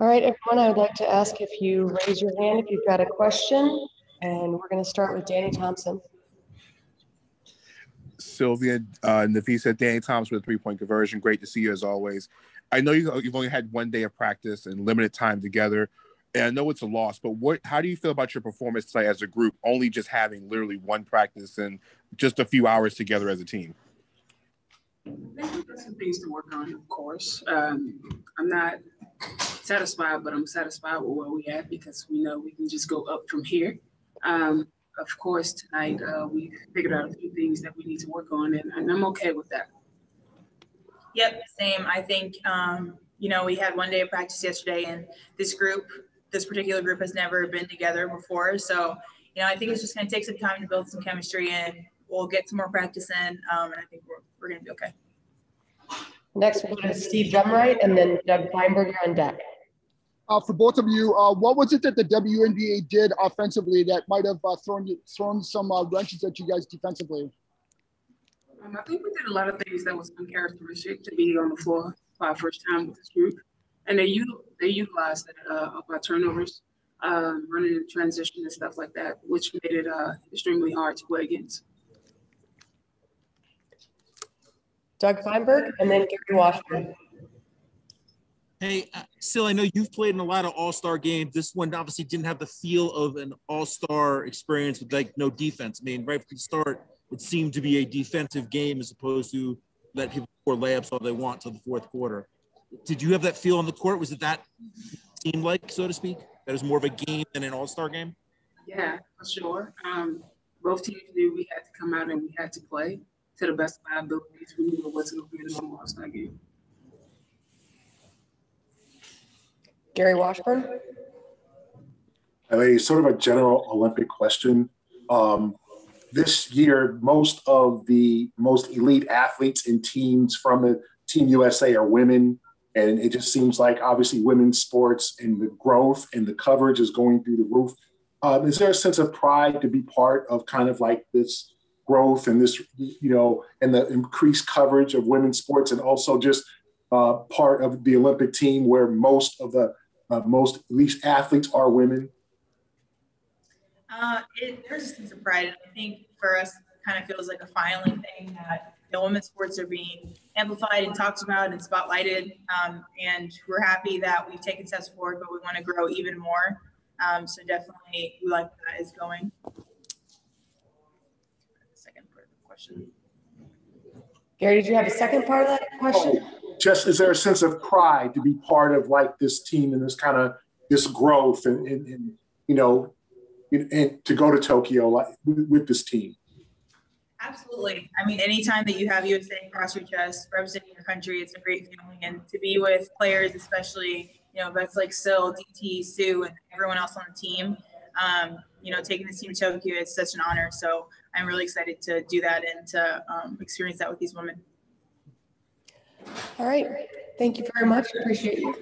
All right, everyone, I would like to ask if you raise your hand if you've got a question, and we're going to start with Danny Thompson. Sylvia, Napheesa, Danny Thompson with a three-point conversion. Great to see you as always. I know you've only had 1 day of practice and limited time together, and I know it's a loss, but how do you feel about your performance today as a group, only just having literally one practice and just a few hours together as a team? I think we've got some things to work on, of course. I'm not satisfied, but I'm satisfied with where we're at because we know we can just go up from here. Of course, tonight we figured out a few things that we need to work on, and I'm okay with that. Yep, same. I think, we had 1 day of practice yesterday, and this particular group has never been together before. So, I think it's just going to take some time to build some chemistry, and we'll get some more practice in, and I think we're going to be okay. Next, we'll go to Steve Drumright and then Doug Feinberger on deck. For both of you, what was it that the WNBA did offensively that might have thrown some wrenches at you guys defensively? I think we did a lot of things that was uncharacteristic to be on the floor for our first time with this group. And they utilized that of our turnovers, running in transition and stuff like that, which made it extremely hard to play against. Doug Feinberg and then Gary Washburn. Hey, Sil, I know you've played in a lot of all-star games. This one obviously didn't have the feel of an all-star experience with no defense. I mean, right from the start, it seemed to be a defensive game as opposed to let people score layups all they want till the fourth quarter. Did you have that feel on the court? Was it that seemed like, so to speak, that it was more of a game than an all-star game? Yeah, for sure. Both teams knew we had to come out and we had to play to the best of our abilities. We knew it wasn't going to be a normal all-star game. Gary Washburn. Sort of a general Olympic question. This year, most of the most elite athletes and teams from the Team USA are women. And it just seems like obviously women's sports and the growth and the coverage is going through the roof. Is there a sense of pride to be part of kind of like this growth and this, and the increased coverage of women's sports, and also just part of the Olympic team where most of the most elite athletes are women? There's a sense of pride. And I think for us, it kind of feels like a filing thing that women's sports are being amplified and talked about and spotlighted. And we're happy that we've taken steps forward, but we want to grow even more. So definitely we like that is going. Second part of the question. Gary, did you have a second part of that question? Just is there a sense of pride to be part of like this team and this kind of this growth and to go to Tokyo like with this team? Absolutely. I mean, anytime that you have USA across your chest representing your country, it's a great feeling. And to be with players, especially, vets like Sil, DT, Sue, and everyone else on the team, taking this team to Tokyo is such an honor. So I'm really excited to do that and to experience that with these women. All right. Thank you very much. Appreciate you.